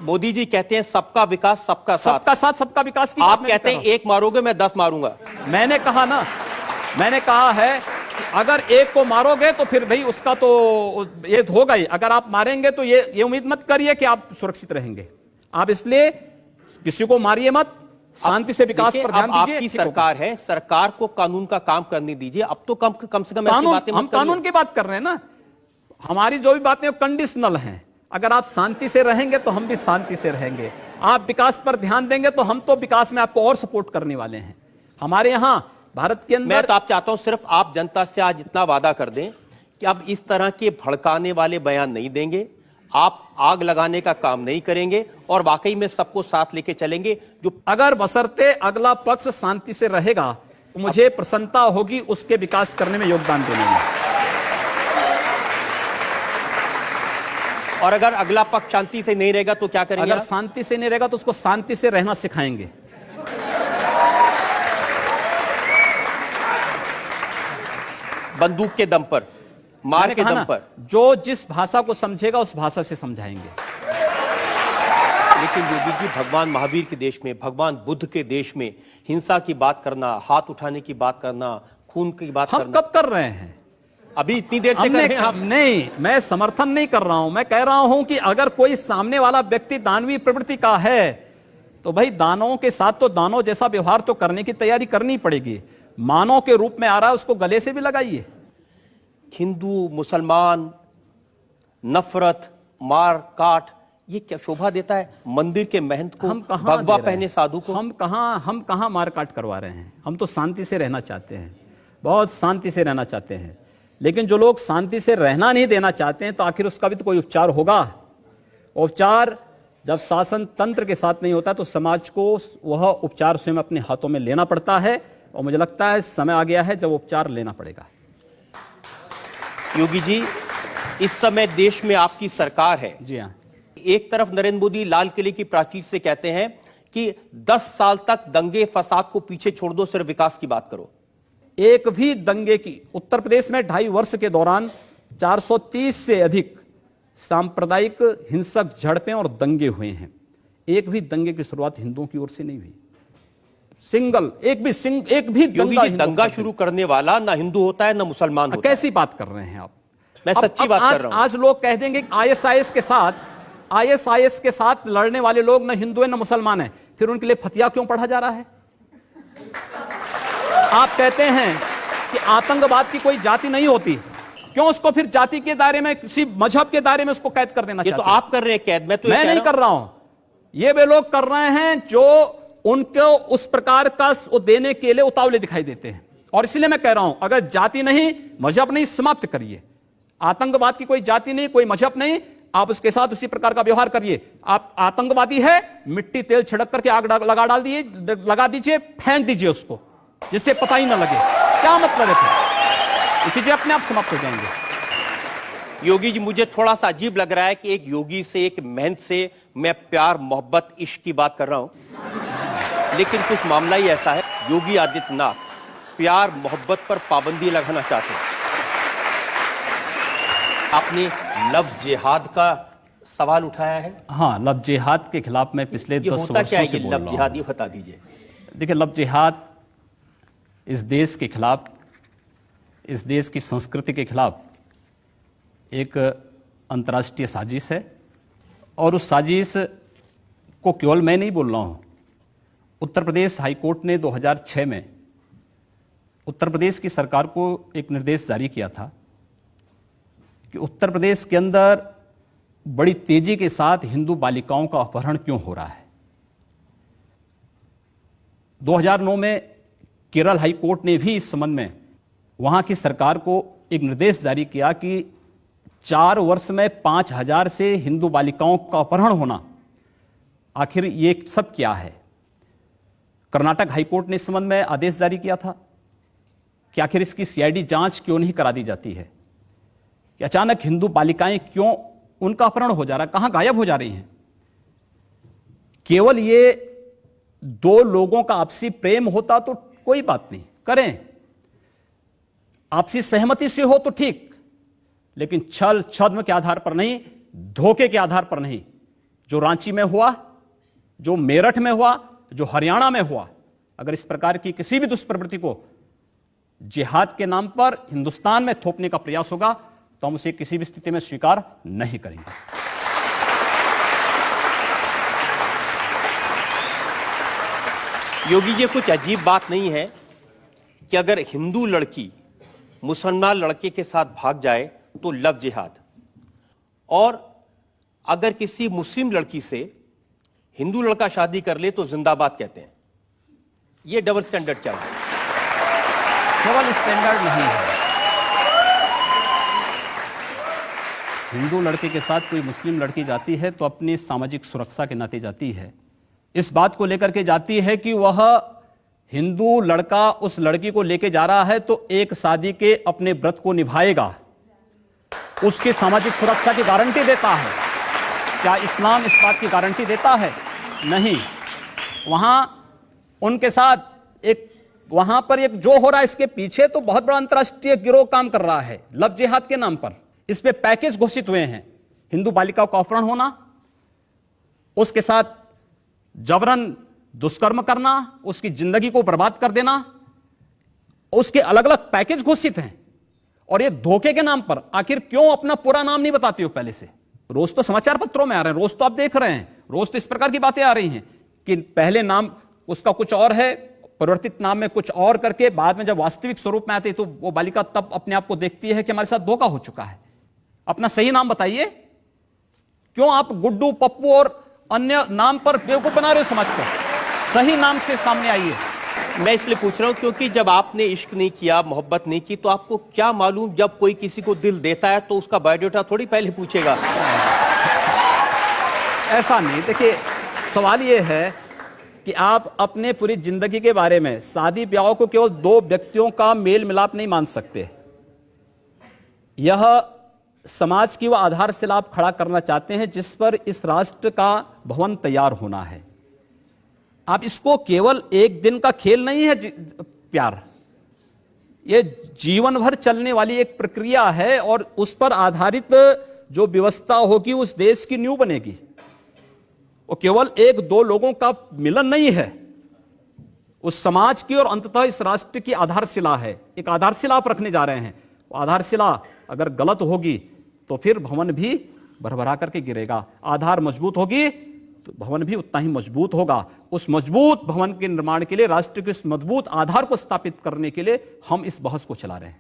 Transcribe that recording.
मोदी जी कहते हैं सबका विकास सबका साथ। सबका साथ सबका विकास की आप कहते हैं एक मारोगे मैं 10 मारूंगा। मैंने कहा ना, मैंने कहा है अगर एक को मारोगे तो फिर भाई उसका तो ये होगा ही, अगर आप मारेंगे तो ये उम्मीद मत करिए कि आप सुरक्षित रहेंगे। आप इसलिए किसी को मारिए मत, शांति से विकास पर ध्यान दीजिए। आपकी सरकार है, सरकार को कानून का काम करने दीजिए। अब तो कम से कम ऐसी बातें हम कानून की बात कर रहे हैं ना। हमारी जो भी बातें कंडीशनल हैं। अगर आप शांति से रहेंगे तो हम भी शांति से रहेंगे। आप विकास पर ध्यान देंगे तो हम तो विकास में आपको और सपोर्ट करने वाले हैं। हमारे यहां भारत के अंदर मैं तो आप चाहता हूं सिर्फ आप जनता से आज इतना वादा कर दें कि अब इस तरह के भड़काने वाले बयान नहीं देंगे, आप आग लगाने का काम नहीं करेंगे और वाकई में सबको साथ लेके चलेंगे। जो अगर बशर्ते अगला पक्ष शांति से रहेगा तो मुझे प्रसन्नता होगी उसके विकास करने में योगदान देने में। और अगर अगला पक्ष शांति से नहीं रहेगा तो क्या करेंगे? अगर शांति से नहीं रहेगा तो उसको शांति से रहना सिखाएंगे। बंदूक के दम पर, मार के दम पर। जो जिस भाषा को समझेगा उस भाषा से समझाएंगे। लेकिन योगी जी, भगवान महावीर के देश में, भगवान बुद्ध के देश में हिंसा की बात करना, हाथ उठाने की बात करना, खून की बात करना, हम कब कर रहे हैं? अभी इतनी देर से कर रहे हैं आप? नहीं, मैं समर्थन नहीं कर रहा हूं। मैं कह रहा हूं कि अगर कोई सामने वाला व्यक्ति दानवीय प्रवृत्ति का है तो भाई दानवों के साथ तो दानव जैसा व्यवहार तो करने की तैयारी करनी पड़ेगी। मानव के रूप में आ रहा है उसको गले से भी लगाइए। हिंदू मुसलमान, नफरत, मार काट, ये क्या शोभा देता है मंदिर के महंत को, भगवा पहने साधु को? हम कहां मार काट करवा रहे हैं। हम तो शांति से रहना चाहते हैं, बहुत शांति से रहना चाहते हैं। लेकिन जो लोग शांति से रहना नहीं देना चाहते हैं तो आखिर उसका भी तो कोई उपचार होगा। उपचार जब शासन तंत्र के साथ नहीं होता तो समाज को वह उपचार स्वयं अपने हाथों में लेना पड़ता है और मुझे लगता है समय आ गया है जब उपचार लेना पड़ेगा। योगी जी, इस समय देश में आपकी सरकार है। जी हाँ। एक तरफ नरेंद्र मोदी लाल किले की प्राचीर से कहते हैं कि 10 साल तक दंगे फसाद को पीछे छोड़ दो, सिर्फ विकास की बात करो। एक भी दंगे की, उत्तर प्रदेश में 2.5 वर्ष के दौरान 430 से अधिक सांप्रदायिक हिंसक झड़पें और दंगे हुए हैं। एक भी दंगे की शुरुआत हिंदुओं की ओर से नहीं हुई। एक भी दंगा शुरू करने वाला ना हिंदू होता है ना मुसलमान होता है। कैसी बात कर रहे हैं आप? मैं सच्ची बात कर रहा हूं। आज लोग कह देंगे आईएसआईएस के साथ लड़ने वाले लोग ना हिंदू है ना मुसलमान है, फिर उनके लिए फतिया क्यों पढ़ा जा रहा है? आप कहते हैं कि आतंकवाद की कोई जाति नहीं होती, क्यों उसको फिर जाति के दायरे में, किसी मजहब के दायरे में उसको कैद कर देना चाहते हैं? ये तो आप कर रहे हैं कैद, मैं नहीं कर रहा हूं। ये वे लोग कर रहे हैं जो उनको उस प्रकार का देने के लिए उतावले दिखाई देते हैं। और इसलिए मैं कह रहा हूं, अगर जाति नहीं, मजहब नहीं, समाप्त करिए। आतंकवाद की कोई जाति नहीं, कोई मजहब नहीं, आप उसके साथ उसी प्रकार का व्यवहार करिए। आप आतंकवादी है, मिट्टी तेल छिड़क करके आग लगा दीजिए, फेंक दीजिए उसको, जिससे पता ही ना लगे। क्या मतलब है? ये चीजें अपने आप समाप्त हो जाएंगे। योगी जी, मुझे थोड़ा सा अजीब लग रहा है कि एक योगी से, एक महंत से मैं प्यार मोहब्बत इश्क की बात कर रहा हूं, लेकिन कुछ मामला ही ऐसा है। योगी आदित्यनाथ प्यार मोहब्बत पर पाबंदी लगाना चाहते हैं। आपने लव जिहाद का सवाल उठाया है। हाँ, लव जिहाद के खिलाफ मैं पिछले 10 वर्षों से बोल रहा हूं। लव जिहाद, ये बता दीजिए। देखिए, लव जिहाद इस देश के खिलाफ, इस देश की संस्कृति के खिलाफ एक अंतर्राष्ट्रीय साजिश है। और उस साजिश को केवल मैं नहीं बोल रहा हूं। उत्तर प्रदेश हाईकोर्ट ने 2006 में उत्तर प्रदेश की सरकार को एक निर्देश जारी किया था कि उत्तर प्रदेश के अंदर बड़ी तेजी के साथ हिंदू बालिकाओं का अपहरण क्यों हो रहा है। 2009 में केरल हाई कोर्ट ने भी इस संबंध में वहां की सरकार को एक निर्देश जारी किया कि 4 वर्ष में 5000 से हिंदू बालिकाओं का अपहरण होना, आखिर ये सब क्या है। कर्नाटक हाईकोर्ट ने इस संबंध में आदेश जारी किया था कि आखिर इसकी सीआईडी जांच क्यों नहीं करा दी जाती है कि अचानक हिंदू बालिकाएं क्यों, उनका अपहरण हो जा रहा है, कहां गायब हो जा रही हैं। केवल ये 2 लोगों का आपसी प्रेम होता तो कोई बात नहीं, करें, आपसी सहमति से हो तो ठीक, लेकिन छल छद्म के आधार पर नहीं, धोखे के आधार पर नहीं, जो रांची में हुआ, जो मेरठ में हुआ, जो हरियाणा में हुआ, अगर इस प्रकार की किसी भी दुष्प्रवृत्ति को जिहाद के नाम पर हिंदुस्तान में थोपने का प्रयास होगा तो हम उसे किसी भी स्थिति में स्वीकार नहीं करेंगे। योगी जी, कुछ अजीब बात नहीं है कि अगर हिंदू लड़की मुसलमान लड़के के साथ भाग जाए तो लव जिहाद, और अगर किसी मुस्लिम लड़की से हिंदू लड़का शादी कर ले तो जिंदाबाद कहते हैं। ये डबल स्टैंडर्ड क्या है? केवल स्टैंडर्ड नहीं है, हिंदू लड़के के साथ कोई मुस्लिम लड़की जाती है तो अपनी सामाजिक सुरक्षा के नाते जाती है, इस बात को लेकर के जाती है कि वह हिंदू लड़का उस लड़की को लेके जा रहा है तो एक शादी के अपने व्रत को निभाएगा, उसकी सामाजिक सुरक्षा की गारंटी देता है। क्या इस्लाम इस बात की गारंटी देता है? नहीं। वहां उनके साथ वहां पर एक जो हो रहा है, इसके पीछे तो बहुत बड़ा अंतर्राष्ट्रीय गिरोह काम कर रहा है लव जिहाद के नाम पर। इस पे पैकेज घोषित हुए हैं, हिंदू बालिकाओं का अपहरण होना, उसके साथ जबरन दुष्कर्म करना, उसकी जिंदगी को बर्बाद कर देना, उसके अलग अलग पैकेज घोषित हैं। और ये धोखे के नाम पर आखिर क्यों अपना पूरा नाम नहीं बताती हो पहले से? रोज तो समाचार पत्रों में आ रहे हैं, रोज तो आप देख रहे हैं, रोज तो इस प्रकार की बातें आ रही हैं कि पहले नाम उसका कुछ और है, परिवर्तित नाम में कुछ और करके बाद में जब वास्तविक स्वरूप में आती है तो वो बालिका तब अपने आप को देखती है कि हमारे साथ धोखा हो चुका है। अपना सही नाम बताइए। क्यों आप गुड्डू, पप्पू और अन्य नाम पर बेवकूफ बना रहे हो समाज को? सही नाम से सामने आइए। मैं इसलिए पूछ रहा हूं क्योंकि जब आपने इश्क नहीं किया, मोहब्बत नहीं की, तो आपको क्या मालूम जब कोई किसी को दिल देता है तो उसका बायोडाटा थोड़ी पहले पूछेगा। ऐसा नहीं। देखिए, सवाल यह है कि आप अपने पूरी जिंदगी के बारे में, शादी ब्याह को केवल दो व्यक्तियों का मेल मिलाप नहीं मान सकते। यह समाज की वह आधारशिला आप खड़ा करना चाहते हैं जिस पर इस राष्ट्र का भवन तैयार होना है। आप इसको केवल एक दिन का खेल नहीं है प्यार, ये जीवन भर चलने वाली एक प्रक्रिया है और उस पर आधारित जो व्यवस्था होगी उस देश की नींव बनेगी। वो केवल एक दो लोगों का मिलन नहीं है, उस समाज की और अंततः इस राष्ट्र की आधारशिला है। एक आधारशिला आप रखने जा रहे हैं, वो आधारशिला अगर गलत होगी तो फिर भवन भी भरभरा करके गिरेगा। आधार मजबूत होगी तो भवन भी उतना ही मजबूत होगा। उस मजबूत भवन के निर्माण के लिए, राष्ट्र के इस मजबूत आधार को स्थापित करने के लिए हम इस बहस को चला रहे हैं।